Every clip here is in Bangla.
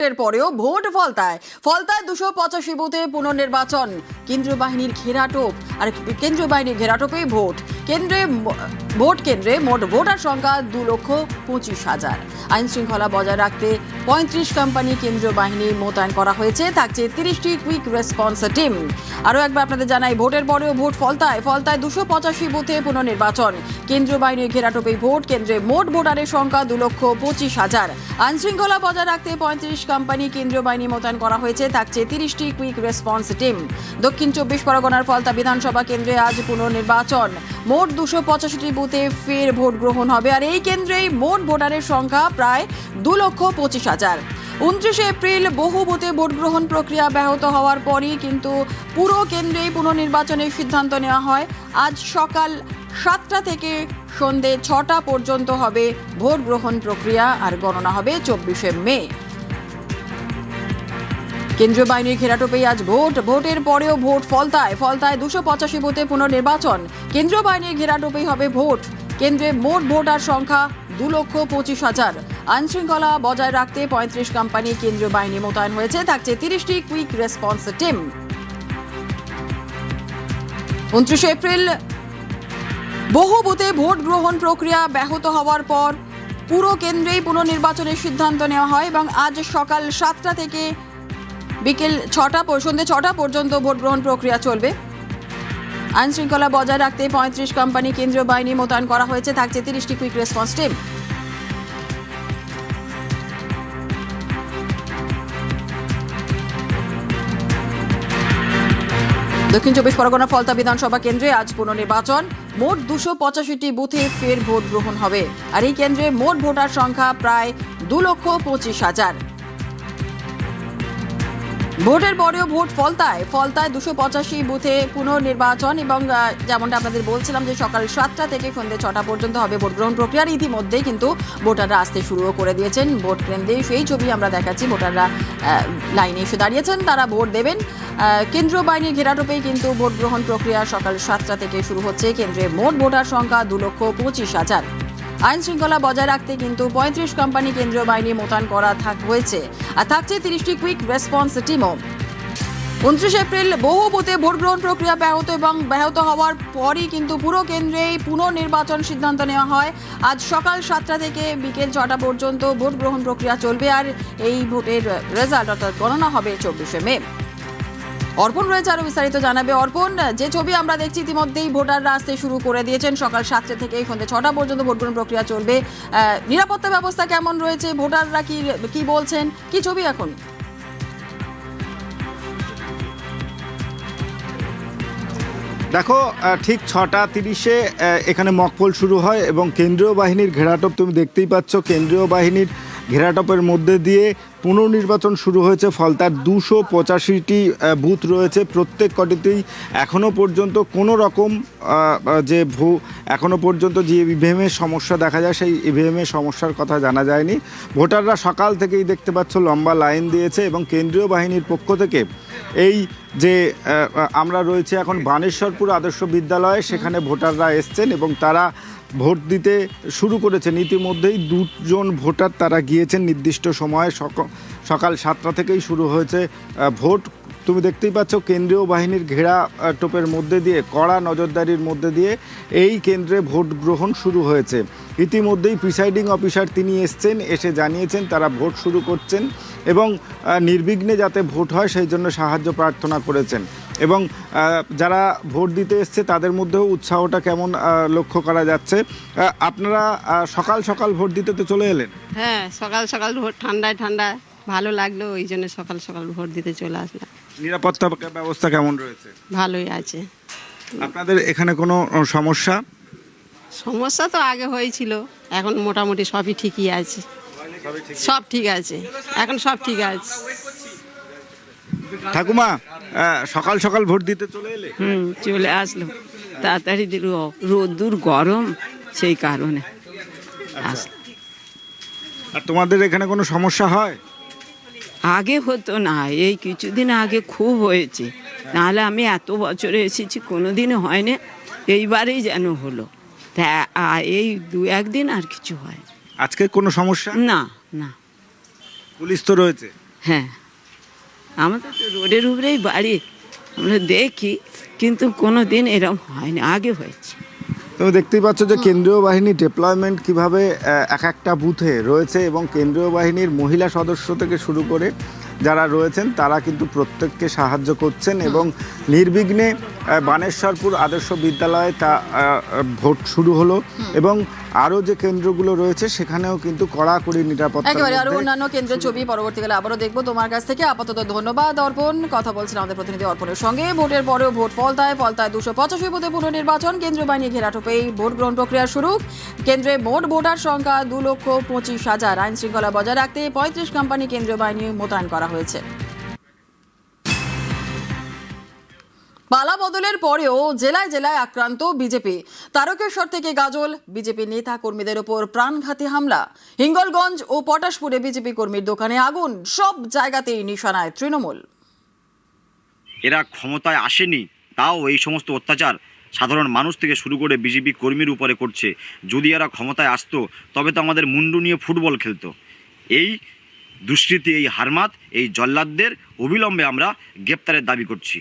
এর পরেও ভোট ফলতায় 285 বুথে পুনর্নির্বাচন। কেন্দ্রীয় বাহিনীর ঘেরাটোপ আর কেন্দ্রীয় বাহিনীর ঘেরাটোপে ভোট কেন্দ্রে মোট ভোটার সংখ্যা 2,25,000। আইন শৃঙ্খলা বজায় রাখতে 35 কোম্পানি কেন্দ্রীয় বাহিনী মোতায়েন করা হয়েছে। থাকছে 30টি কুইক রেসপন্স টিম। আরও একবার আপনাদের জানাই, ভোটের পরেও ভোট ফলতায় 285 বুথে পুনর্নির্বাচন। কেন্দ্রীয় বাহিনীর ঘেরাটোপে ভোট কেন্দ্রে মোট ভোটারের সংখ্যা 2,25,000। আইন শৃঙ্খলা বজায় রাখতে 35 কোম্পানি কেন্দ্রীয় বাহিনী মোতায়েন করা হয়েছে। থাকছে 30টি কুইক রেসপন্স টিম। দক্ষিণ 24 পরগনার ফলতা বিধানসভা কেন্দ্রে আজ পুনর্নির্বাচন। মোট 285টি বুথে ফের ভোট গ্রহণ হবে। আর এই কেন্দ্রেই মোট ভোটারের সংখ্যা প্রায় 2,25,000। 29 এপ্রিল বহু বুথে ভোট গ্রহণ প্রক্রিয়া ব্যাহত হওয়ার পরই কিন্তু পুরো কেন্দ্রেই পুনর্নির্বাচনের সিদ্ধান্ত নেওয়া হয়। আজ সকাল 7টা থেকে সন্ধে 6টা পর্যন্ত হবে ভোট গ্রহণ প্রক্রিয়া, আর গণনা হবে 24শে মে। কেন্দ্রীয় বাহিনীর ঘেরাটোপেই আজ ভোটের পরেও ভোট ফলতায় 285 বুথে পুনর্নির্বাচন। কেন্দ্রীয় বাহিনীর ঘেরাটোপেই হবে ভোট কেন্দ্রে মোট ভোটার সংখ্যা 2,25,000। আইন শৃঙ্খলা বজায় রাখতে 35 কোম্পানি কেন্দ্রীয় বাহিনী মোতায়েন হয়েছে। থাকছে 30টি কুইক রেসপন্স টিম। 29 এপ্রিল বহু বুথে ভোট গ্রহণ প্রক্রিয়া ব্যাহত হওয়ার পর পুরো কেন্দ্রেই পুনর্নির্বাচনের সিদ্ধান্ত নেওয়া হয় এবং আজ সকাল 7টা থেকে বিকেল সন্ধে 6টা পর্যন্ত ভোট গ্রহণ প্রক্রিয়া চলবে। আইন শৃঙ্খলা বজায় রাখতে 35 কোম্পানি কেন্দ্রীয় বাহিনী মোতায়েন করা হয়েছে। থাকছে 30টি কুইক রেসপন্স টিম। দক্ষিণ 24 পরগনা ফলতা বিধানসভা কেন্দ্রে আজ পুনর্নির্বাচন। মোট 285টি বুথে ফের ভোট গ্রহণ হবে। আর এই কেন্দ্রে মোট ভোটার সংখ্যা প্রায় 2,25,000। ভোটের পরেও ভোট ফলতায় 285 বুথে পুনর্নির্বাচন এবং যেমনটা আপনাদের বলছিলাম যে সকাল 7টা থেকে সন্ধ্যে 6টা পর্যন্ত হবে ভোট গ্রহণ প্রক্রিয়ার। ইতিমধ্যেই কিন্তু ভোটাররা আসতে শুরুও করে দিয়েছেন। ভোট কেন্দ্রে সেই ছবি আমরা দেখাচ্ছি, ভোটাররা লাইনে এসে দাঁড়িয়েছেন, তারা ভোট দেবেন। কেন্দ্রীয় বাহিনীর ঘেরাটোপেই কিন্তু ভোট গ্রহণ প্রক্রিয়া সকাল 7টা থেকে শুরু হচ্ছে। কেন্দ্রে মোট ভোটার সংখ্যা 2,25,000। আইন শৃঙ্খলা বজায় রাখতে কিন্তু 35 কোম্পানি কেন্দ্রীয় বাহিনী মোতায়েন করা হয়েছে। আর থাকছে 30টি কুইক রেসপন্স টিমও। 29 এপ্রিল বহু বুথে ভোট গ্রহণ প্রক্রিয়া ব্যাহত হওয়ার পরই কিন্তু পুরো কেন্দ্রেই পুনর্নির্বাচন সিদ্ধান্ত নেওয়া হয়। আজ সকাল 7টা থেকে বিকেল 6টা পর্যন্ত ভোট গ্রহণ প্রক্রিয়া চলবে। আর এই ভোটের রেজাল্ট অর্থাৎ গণনা হবে 24শে মে। অর্পণ রয়েছে আরো বিস্তারিত জানাবে। অর্পণ, যে ছবি আমরা দেখছি ইতিমধ্যেই ভোটাররা আসতে শুরু করে দিয়েছেন। সকাল 7টা থেকে সন্ধ্যে 6টা পর্যন্ত ভোট গ্রহণ প্রক্রিয়া চলবে। নিরাপত্তা ব্যবস্থা কেমন রয়েছে, ভোটাররা কি বলছেন, কি ছবি এখন? দেখো, ঠিক 6:30-এ এখানে মকপোল শুরু হয় এবং কেন্দ্রীয় বাহিনীর ঘেরাটোপ তুমি দেখতেই পাচ্ছ। কেন্দ্রীয় বাহিনীর ঘেরাটোপের মধ্যে দিয়ে পুনর্নির্বাচন শুরু হয়েছে। ফলতার 285টি বুথ রয়েছে। প্রত্যেক কটিতেই এখনও পর্যন্ত কোনো রকম এখনও পর্যন্ত যে ইভিএমের সমস্যা দেখা যায় সেই ইভিএমের সমস্যার কথা জানা যায়নি। ভোটাররা সকাল থেকেই দেখতে পাচ্ছ লম্বা লাইন দিয়েছে এবং কেন্দ্রীয় বাহিনীর পক্ষ থেকে এই যে আমরা রয়েছে এখন বানেশ্বরপুর আদর্শ বিদ্যালয়ে, সেখানে ভোটাররা এসছেন এবং তারা ভোট দিতে শুরু করেছেন। ইতিমধ্যেই 2জন ভোটার তারা গিয়েছেন নির্দিষ্ট সময়ে। সকাল 7টা থেকেই শুরু হয়েছে ভোট। তুমি দেখতেই পাচ্ছ কেন্দ্রীয় বাহিনীর ঘেরাটোপের মধ্যে দিয়ে, কড়া নজরদারির মধ্যে দিয়ে এই কেন্দ্রে ভোট গ্রহণ শুরু হয়েছে। ইতিমধ্যেই প্রিসাইডিং অফিসার তিনি এসছেন, এসে জানিয়েছেন তারা ভোট শুরু করছেন এবং নির্বিঘ্নে যাতে ভোট হয় সেই জন্য সাহায্য প্রার্থনা করেছেন। এবং যারা ভোট দিতে এসছে তাদের মধ্যেও উৎসাহটা কেমন লক্ষ্য করা যাচ্ছে। আপনারা সকাল সকাল ভোট দিতে তো চলে এলেন? হ্যাঁ, সকাল সকাল ভোট, ঠান্ডায় ভালো লাগলো, ওই জন্য সকাল সকাল ভোট দিতে চলে আসলাম। নিরাপত্তা ব্যবস্থা কেমন রয়েছে? ভালোই আছে। আপনাদের এখানে কোনো সমস্যা? সমস্যা তো আগে হয়েছিল, এখন মোটামুটি সবই ঠিকই আছে। সব ঠিক আছে, এখন সব ঠিক আছে। ঠাকুমা, সকাল সকাল ভোট দিতে চলে এলে? চলে আসলো তাড়াতাড়ি দিল, রোদ্দুর গরম সেই কারণে আসলো। আর তোমাদের এখানে কোনো সমস্যা হয়? আগে হতো না, এই কিছুদিন আগে খুব হয়েছে, নাহলে আমি এত বছরে এসেছি কোনোদিনও হয়নি, এইবারেই যেন হলো। তা এই 2-1 দিন আর কিছু হয়। আজকে কোনো সমস্যা? না না। পুলিশ তো রয়েছে? হ্যাঁ, আমাদের তো রোডের উপরেই বাড়ি, আমরা দেখি, কিন্তু কোনো দিন এরকম হয়নি, আগে হয়েছে। তুমি দেখতেই পাচ্ছ যে কেন্দ্রীয় বাহিনী ডেপ্লয়মেন্ট কিভাবে এক একটা বুথে রয়েছে, এবং কেন্দ্রীয় বাহিনীর মহিলা সদস্য থেকে শুরু করে যারা রয়েছেন তারা কিন্তু প্রত্যেককে সাহায্য করছেন, এবং নির্বিঘ্নে বানেশ্বরপুর আদর্শ বিদ্যালয়ে তা ভোট শুরু হলো, এবং আরও যে কেন্দ্রগুলো রয়েছে সেখানেও কিন্তু কড়াকড়ি নিরাপত্তা। একেবারে আরো অন্যান্য কেন্দ্রের ছবি পরবর্তীকালে আবারও দেখবো তোমার কাছ থেকে। আপাতত ধন্যবাদ অর্পণ। কথা বলছেন আমাদের প্রতিনিধি অর্পণের সঙ্গে। ভোটের পরেও ভোট ফলতায় 285 বুথে পুনর্নির্বাচন, কেন্দ্রীয় বাহিনী ঘেরাটোপেই ভোট গ্রহণ প্রক্রিয়া শুরু। কেন্দ্রে মোট ভোটার সংখ্যা 2,25,000। আইন শৃঙ্খলা বজায় রাখতে 35 কোম্পানি কেন্দ্রীয় বাহিনী মোতায়েন করা হয়েছে। পালা বদলের পরেও জেলায় জেলায় আক্রান্ত বিজেপি। তারকেশ্বর থেকে গাজল, বিজেপি নেতা কর্মীদের ওপর প্রাণঘাতী হামলা। হিঙ্গলগঞ্জ ও পটাশপুরে বিজেপি কর্মীর দোকানে আগুন। সব জায়গাতেই নিশানায় তৃণমূল। এরা ক্ষমতায় আসেনি, তাও এই সমস্ত অত্যাচার সাধারণ মানুষ থেকে শুরু করে বিজেপি কর্মীর উপরে করছে। যদি এরা ক্ষমতায় আসতো তবে তো আমাদের মুন্ডু নিয়ে ফুটবল খেলতো। এই দুষ্কৃতী, এই হারমাত, এই জল্লাদদের অবিলম্বে আমরা গ্রেপ্তারের দাবি করছি।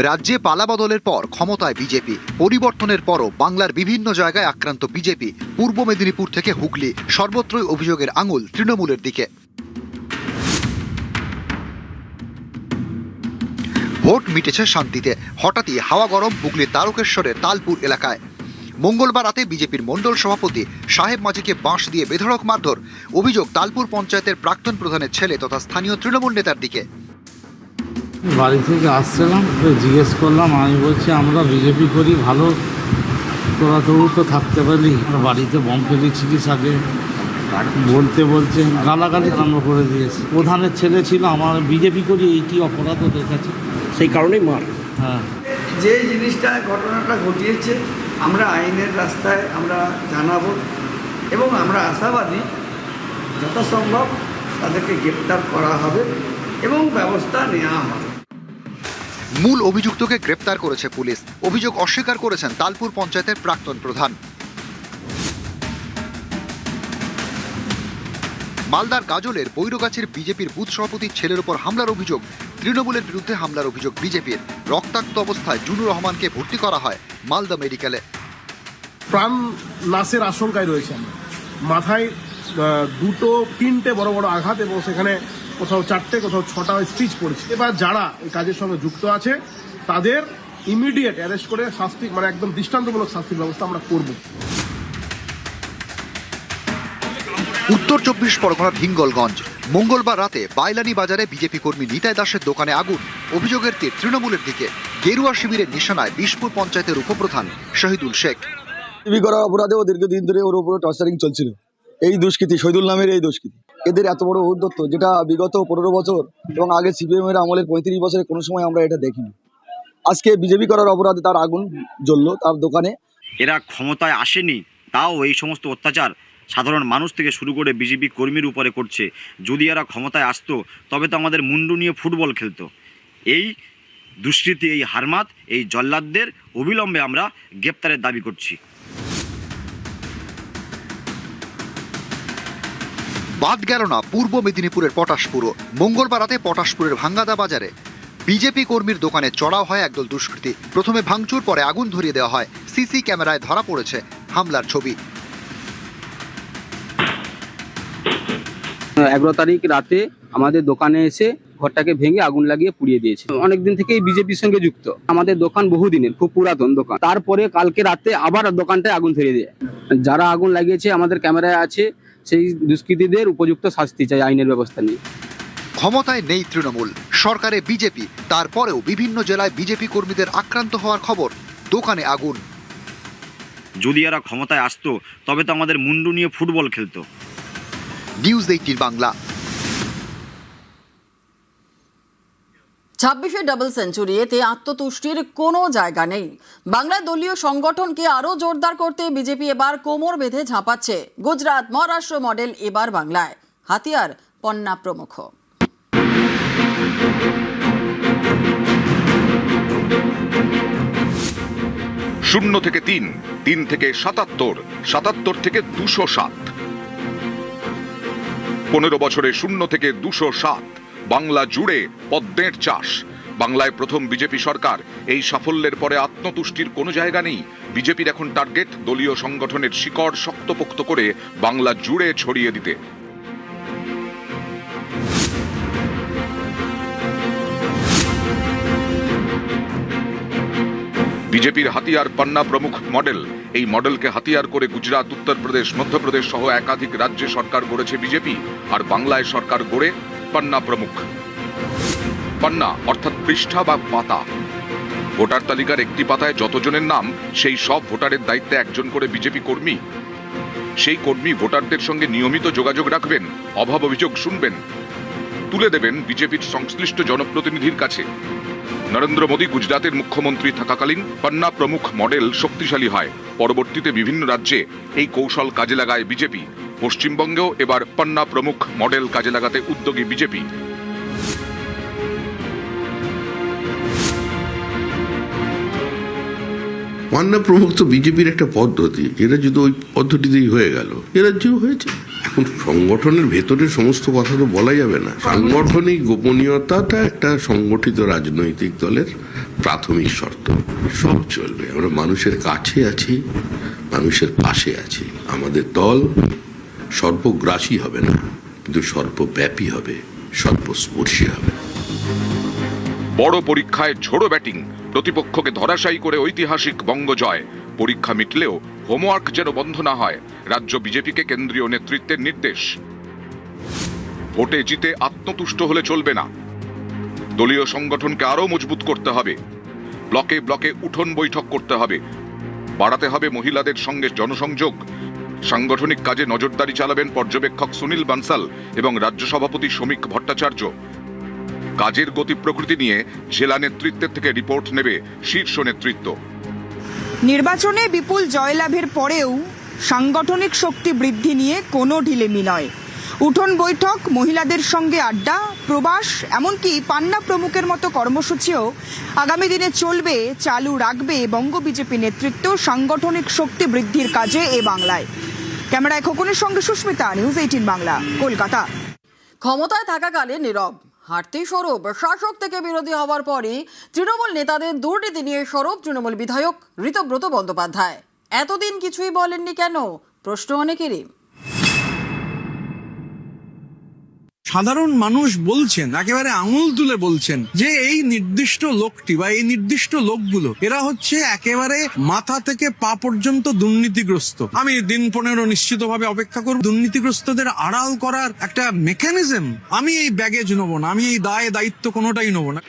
রাজ্যে পালাবদলের পর ক্ষমতায় বিজেপি, পরিবর্তনের পরও বাংলার বিভিন্ন জায়গায় আক্রান্ত বিজেপি। পূর্ব মেদিনীপুর থেকে হুগলি, সর্বত্রই অভিযোগের আঙুল তৃণমূলের দিকে। ভোট মিটেছে শান্তিতে, হঠাৎই হাওয়া গরম হুগলির তারকেশ্বরের তালপুর এলাকায়। মঙ্গলবার রাতে বিজেপির মণ্ডল সভাপতি সাহেব মাঝিকে বাঁশ দিয়ে বেধড়ক মারধর। অভিযোগ তালপুর পঞ্চায়েতের প্রাক্তন প্রধানের ছেলে তথা স্থানীয় তৃণমূল নেতার দিকে। বাড়ি থেকে আসছিলাম, তো জিজ্ঞেস করলাম, আমি বলছি আমরা বিজেপি করি, ভালো, তোরা তো থাকতে পারলি, আমরা বাড়িতে বম ফেলেছিলিস আগে বলতে বলছে গালাগালি আরম্ভ করে দিয়েছে। প্রধানের ছেলে ছিল, আমার বিজেপি করি, এই কি অপরাধ ওদের কাছে, সেই কারণেই মার। হ্যাঁ, যে জিনিসটা ঘটনাটা ঘটিয়েছে আমরা আইনের রাস্তায় আমরা জানাবো, এবং আমরা আশাবাদী যথাসম্ভব তাদেরকে গ্রেপ্তার করা হবে এবং ব্যবস্থা নেওয়া হবে। মূল অভিযুক্তকে গ্রেপ্তার করেছে পুলিশ। অভিযোগ অস্বীকার করেছেন তালপুর পঞ্চায়েতের প্রাক্তন প্রধান। মালদার গাজলের বৈরগাছির বিজেপির বুথ সভাপতির ছেলের উপর হামলার অভিযোগ। তৃণমূলের বিরুদ্ধে হামলার অভিযোগ বিজেপির। রক্তাক্ত অবস্থায় জুনুর রহমানকে ভর্তি করা হয় মালদা মেডিকেলে। প্রাণ নাশের আশঙ্কায় রয়েছেন। মাথায় 2-3টে বড় বড় আঘাত, এবং সেখানে কোথাও 4টে কোথাও 6টা স্টিচ পড়েছে। এবার যারা এই কাজের সঙ্গে যুক্ত আছে তাদের ইমিডিয়েট অ্যারেস্ট করে শাস্তি, মানে একদম দৃষ্টান্তমূলক শাস্তির ব্যবস্থা আমরা করব। উত্তর 24 পরগনার হিঙ্গলগঞ্জ। মঙ্গলবার রাতে বাইলানি বাজারে বিজেপি কর্মী নিতাই দাসের দোকানে আগুন। অভিযোগের তীর তৃণমূলের দিকে। গেরুয়া শিবিরের নিশানায় বিশপুর পঞ্চায়েতের উপপ্রধান শহীদুল শেখ। বিজেপি করার অপরাধে ও দীর্ঘদিন ধরে ওর উপরে টর্চারিং চলছিল। এই দুষ্কৃতী শহীদুল নামের এই দুষ্কৃতী, এদের এত বড় উদ্যত্ত যেটা বিগত 15 বছর এবং আগে সিপিএম এর আমলের 35 বছরে কোনো সময় আমরা এটা দেখিনি। আজকে বিজেপি করার অপরাধে তার আগুন জ্বললো তার দোকানে। এরা ক্ষমতায় আসেনি, তাও এই সমস্ত অত্যাচার সাধারণ মানুষ থেকে শুরু করে বিজেপি কর্মীর উপরে করছে। যদি এরা ক্ষমতায় আসতো তবে তো আমাদের মুন্ডু নিয়ে ফুটবল খেলতো। এই দুষ্কৃতী, এই হারমাত, এই জল্লাদদের অবিলম্বে আমরা গ্রেপ্তারের দাবি করছি। বাদ গেল না পূর্ব মেদিনীপুরের পটাশপুরও। মঙ্গলবার রাতে পটাশপুরের ভাঙ্গাদা বাজারে বিজেপি কর্মীর দোকানে চড়াও হয় একদল দুষ্কৃতী। প্রথমে ভাঙচুর, পরে আগুন ধরিয়ে দেওয়া হয়। সিসি ক্যামেরায় ধরা পড়েছে হামলার ছবি। 11 তারিখ রাতে আমাদের দোকানে এসে ঘরটাকে ভেঙে আগুন লাগিয়ে পুড়িয়ে দিয়েছে। অনেকদিন থেকেই বিজেপির সঙ্গে যুক্ত। আমাদের দোকান বহুদিনের, খুব পুরাতন দোকান। তারপরে কালকে রাতে আবার দোকানটায় আগুন ধরিয়ে দেয়। যারা আগুন লাগিয়েছে আমাদের ক্যামেরায় আছে, সেই দুষ্কৃতীদের উপযুক্ত শাস্তি চাই আইনের ব্যবস্থা নিয়ে। ক্ষমতায় নেই তৃণমূল, সরকারে বিজেপি, তারপরেও বিভিন্ন জেলায় বিজেপি কর্মীদের আক্রান্ত হওয়ার খবর। দোকানে আগুন। যদি এরা ক্ষমতায় আসতো তবে তো আমাদের মুন্ডু নিয়ে ফুটবল খেলতো। নিউজ 18 বাংলা। 26 ডাবল সেঞ্চুরি, এতে আত্মতুষ্টির কোনো জায়গা নেই। বাংলা দলীয় সংগঠনকে আরো জোরদার করতে বিজেপি এবার কোমর বেঁধে ঝাঁপাচ্ছে। গুজরাট, মহারাষ্ট্র মডেল এবার বাংলায়, হাতিয়ার, পণ্যা প্রমুখ। 0 থেকে 3, 3 থেকে 77, 77 থেকে 207। 15 বছরে 0 থেকে 207, বাংলা জুড়ে পদ্মের চাষ। বাংলায় প্রথম বিজেপি সরকার। এই সাফল্যের পরে আত্মতুষ্টির কোনো জায়গা নেই। বিজেপির এখন টার্গেট দলীয় সংগঠনের শিকড় শক্তপোক্ত করে বাংলা জুড়ে ছড়িয়ে দিতে। বিজেপির হাতিয়ার পান্না প্রমুখ মডেল। এই মডেলকে হাতিয়ার করে গুজরাট, উত্তরপ্রদেশ, মধ্যপ্রদেশ সহ একাধিক রাজ্যে সরকার গড়েছে বিজেপি। আর বাংলায় সরকার গড়ে পান্না প্রমুখ। পান্না অর্থাৎ পৃষ্ঠা বা পাতা। ভোটার তালিকার একটি পাতায় যতজনের নাম, সেই সব ভোটারের দায়িত্বে একজন করে বিজেপি কর্মী। সেই কর্মী ভোটারদের সঙ্গে নিয়মিত যোগাযোগ রাখবেন, অভাব অভিযোগ শুনবেন, তুলে দেবেন বিজেপির সংশ্লিষ্ট জনপ্রতিনিধির কাছে। নরেন্দ্র মোদী গুজরাটের মুখ্যমন্ত্রী থাকাকালীন পান্না প্রমুখ মডেল শক্তিশালী হয়। পরবর্তীতে বিভিন্ন রাজ্যে এই কৌশল কাজে লাগায় বিজেপি। পশ্চিমবঙ্গেও এবার পান্না প্রমুখ মডেল কাজে লাগাতে উদ্যোগী বিজেপি। পান্না প্রমুখ তো বিজেপির একটা পদ্ধতি, এরা যদি ওই পদ্ধতিতেই হয়ে গেল, এ রাজ্যেও হয়েছে। এখন সংগঠনের ভেতরে সমস্ত কথা তো বলা যাবে না। সাংগঠনিক গোপনীয়তাটা একটা সংগঠিত রাজনৈতিক দলের প্রাথমিক শর্ত। সব চলবে, আমরা মানুষের কাছে আছি, মানুষের পাশে আছি। আমাদের দল সর্বগ্রাসী হবে না, কিন্তু সর্বব্যাপী হবে, সর্বস্পর্শী হবে। বড় পরীক্ষায় ঝোড়ো ব্যাটিং, প্রতিপক্ষকে ধরাশায়ী করে ঐতিহাসিক বঙ্গজয়। পরীক্ষা মিটলেও হোমওয়ার্ক যেন বন্ধ না হয়, রাজ্য বিজেপিকে কেন্দ্রীয় নেতৃত্বের নির্দেশ। ভোটে জিতে আত্মতুষ্ট হলে চলবে না, দলীয় সংগঠনকে আরও মজবুত করতে হবে। ব্লকে ব্লকে উঠোন বৈঠক করতে হবে, বাড়াতে হবে মহিলাদের সঙ্গে জনসংযোগ। সাংগঠনিক কাজে নজরদারি চালাবেন পর্যবেক্ষক সুনীল বানসাল এবং রাজ্য সভাপতি শ্রমিক ভট্টাচার্য। কাজের গতি প্রকৃতি নিয়ে জেলা নেতৃত্বের থেকে রিপোর্ট নেবে শীর্ষ নেতৃত্ব। নির্বাচনে বিপুল জয়লাভের পরেও সাংগঠনিক শক্তি বৃদ্ধি নিয়ে কোনো ঢিলেমি নয়। উঠোন বৈঠক, মহিলাদের সঙ্গে আড্ডা, প্রবাস, এমনকি পান্না প্রমুখের মতো কর্মসূচিও আগামী দিনে চলবে, চালু রাখবে বঙ্গ বিজেপি নেতৃত্ব সাংগঠনিক শক্তি বৃদ্ধির কাজে এ বাংলায়। ক্যামেরায় খোকনের সঙ্গে সুস্মিতা, নিউজ 18 বাংলা, কলকাতা। ক্ষমতায় থাকাকালে নীরব, হাঁটতেই সরব। শাসক থেকে বিরোধী হওয়ার পরই তৃণমূল নেতাদের দুর্নীতি নিয়ে সরব তৃণমূল বিধায়ক ঋতব্রত বন্দ্যোপাধ্যায়। এতদিন কিছুই বলেননি কেন, প্রশ্ন অনেকেরই। সাধারণ মানুষ বলছেন, একেবারে আঙুল তুলে বলছেন যে এই নির্দিষ্ট লোকটি বা এই নির্দিষ্ট লোকগুলো এরা হচ্ছে একেবারে মাথা থেকে পা পর্যন্ত দুর্নীতিগ্রস্ত। আমি দিন 15 নিশ্চিতভাবে অপেক্ষা করব। দুর্নীতিগ্রস্তদের আড়াল করার একটা মেকানিজম আমি এই ব্যাগেজ নেব না, আমি এই দায় দায়িত্ব কোনোটাই নেব না।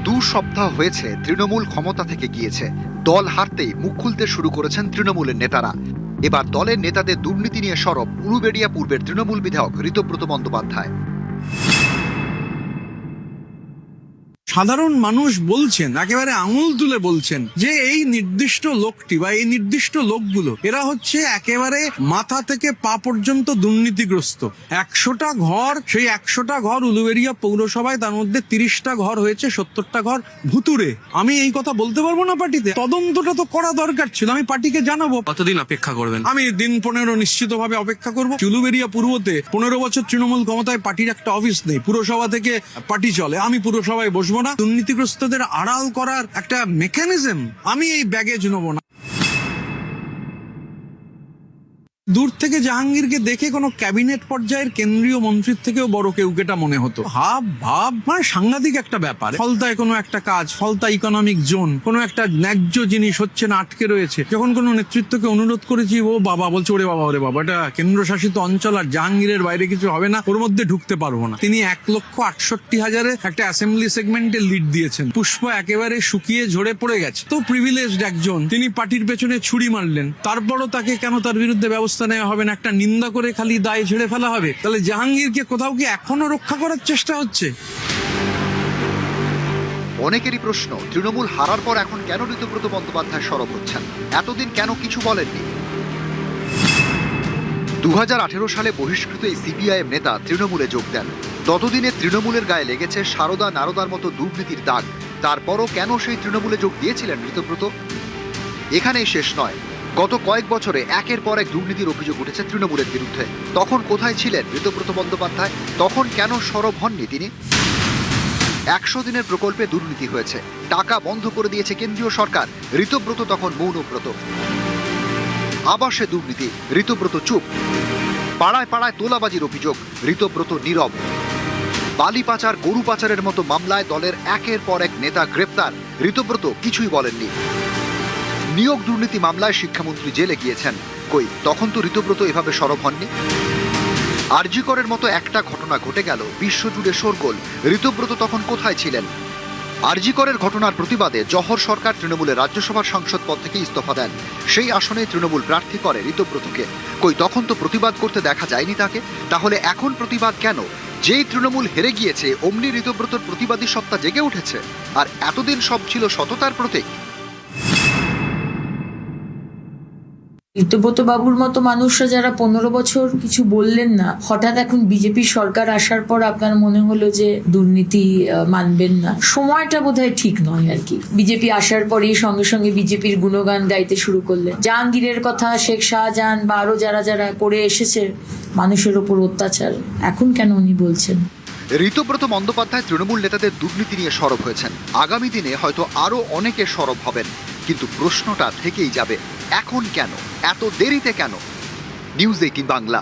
2 সপ্তাহ হয়েছে তৃণমূল ক্ষমতা থেকে গিয়েছে। দল হারতেই মুখ খুলতে শুরু করেছেন তৃণমূলের নেতারা। এবার দলের নেতাদের দুর্নীতি নিয়ে সরব উলুবেড়িয়া পূর্বের তৃণমূল বিধায়ক ঋতব্রত বন্দ্যোপাধ্যায়। সাধারণ মানুষ বলছেন, একেবারে আঙুল তুলে বলছেন যে এই নির্দিষ্ট লোকটি বা এই নির্দিষ্ট লোকগুলো এরা হচ্ছে একেবারে মাথা থেকে পা পর্যন্ত দুর্নীতিগ্রস্ত। 100টা ঘর, সেই 100টা ঘর উলুবেড়িয়া পৌরসভায়, তার মধ্যে 30টা ঘর হয়েছে, 70টা ঘর ভুতুরে। আমি এই কথা বলতে পারবো না পার্টিতে? তদন্তটা তো করা দরকার ছিল, আমি পার্টিকে জানাবো। কতদিন অপেক্ষা করবেন? আমি দিন 15 নিশ্চিতভাবে অপেক্ষা করবো। উলুবেড়িয়া পূর্বতে 15 বছর তৃণমূল ক্ষমতায়, পার্টির একটা অফিস নেই, পুরসভা থেকে পার্টি চলে। আমি পুরসভায় বসবো না। দুর্নীতিগ্রস্তদের আড়াল করার একটা মেকানিজম আমি এই ব্যাগেজ নেব না। দূর থেকে জাহাঙ্গীরকে দেখে কোনো ক্যাবিনেট পর্যায়ের কেন্দ্রীয় মন্ত্রীর থেকেও বড় কেউকেটা মনে হতো। ভাব মানে সাংঘাতিক একটা ব্যাপার। ফলতায় কোনো একটা কাজ, ফলতা ইকোনমিক জোন, কোনো একটা ন্যায্য জিনিস হচ্ছে না, আটকে রয়েছে। যখন কোনো নেতৃত্বকে অনুরোধ করেছি, ও বাবা বলছে, ওরে বাবা এটা কেন্দ্রশাসিত অঞ্চল, আর জাহাঙ্গীরের বাইরে কিছু হবে না, ওর মধ্যে ঢুকতে পারবো না। তিনি 1,68,000 একটা অ্যাসেম্বলি সেগমেন্টে লিড দিয়েছেন। পুষ্প একেবারে শুকিয়ে ঝরে পড়ে গেছে। তো প্রিভিলেজড একজন, তিনি পার্টির পেছনে ছুরি মারলেন, তারপরও তাকে কেন তার বিরুদ্ধে ব্যবস্থা নেওয়া হবে না? একটা নিন্দা করে খালি দায় ঝেড়ে ফেলা হবে? তাহলে জাহাঙ্গীরকে কোথাও কি এখনো রক্ষা করার চেষ্টা হচ্ছে? অনেকেরই প্রশ্ন, তৃণমূল হারার পর এখন কেন ঋতব্রত বন্দ্যোপাধ্যায় সরব হচ্ছেন? এতদিন কেন কিছু বলেননি? 2018 সালে বহিষ্কৃত এই সিপিআইএম নেতা তৃণমূলে যোগ দেন। ততদিনে তৃণমূলের গায়ে লেগেছে সারদা নারদার মতো দুর্নীতির দাগ। তারপরও কেন সেই তৃণমূলে যোগ দিয়েছিলেন ঋতব্রত? এখানেই শেষ নয়। গত কয়েক বছরে একের পর এক দুর্নীতির অভিযোগ উঠেছে তৃণমূলের বিরুদ্ধে। তখন কোথায় ছিলেন ঋতব্রত বন্দ্যোপাধ্যায়? তখন কেন সরব হননি তিনি? 100 দিনের প্রকল্পে দুর্নীতি হয়েছে, টাকা বন্ধ করে দিয়েছে কেন্দ্রীয় সরকার, ঋতব্রত তখন মৌনব্রত। আবাসে দুর্নীতি, ঋতব্রত চুপ। পাড়ায় পাড়ায় তোলাবাজির অভিযোগ, ঋতব্রত নীরব। বালি পাচার, গরু পাচারের মতো মামলায় দলের একের পর এক নেতা গ্রেপ্তার, ঋতব্রত কিছুই বলেননি। নিয়োগ দুর্নীতি মামলায় শিক্ষামন্ত্রী জেলে গিয়েছেন, কই তখন তো ঋতব্রত এভাবে সরব হননি। আরজি করের মতো একটা ঘটনা ঘটে গেল, বিশ্বজুড়ে শোরগোল, ঋতব্রত তখন কোথায় ছিলেন? আরজি করের ঘটনার প্রতিবাদে জহর সরকার তৃণমূলের রাজ্যসভার সাংসদ পদ থেকে ইস্তফা দেন। সেই আসনে তৃণমূল প্রার্থী করে ঋতব্রতকে, কই তখন তো প্রতিবাদ করতে দেখা যায়নি তাকে। তাহলে এখন প্রতিবাদ কেন? যেই তৃণমূল হেরে গিয়েছে অমনি ঋতব্রতর প্রতিবাদী সত্তা জেগে উঠেছে, আর এতদিন সব ছিল সততার প্রতীক। ঋতব্রত বাবুর মতো মানুষরা যারা 15 বছর কিছু বললেন না, হঠাৎ এখন বিজেপি সরকার আসার পর আপনার মনে হলো যে দুর্নীতি মানবেন না, সময়টা বোধহয় ঠিক নয় আর কি। বিজেপি আসার পরেই সঙ্গে সঙ্গে বিজেপির গুণগান গাইতে শুরু করলেন। জাহাঙ্গীরের কথা, শেখ শাহজাহান বা আরো যারা যারা করে এসেছে মানুষের ওপর অত্যাচার, এখন কেন উনি বলছেন? ঋতব্রত বন্দ্যোপাধ্যায় তৃণমূল নেতাদের দুর্নীতি নিয়ে সরব হয়েছেন, আগামী দিনে হয়তো আরো অনেকে সরব হবেন, কিন্তু প্রশ্নটা থেকেই যাবে, এখন কেন, এত দেরিতে কেন? নিউজ 18 বাংলা।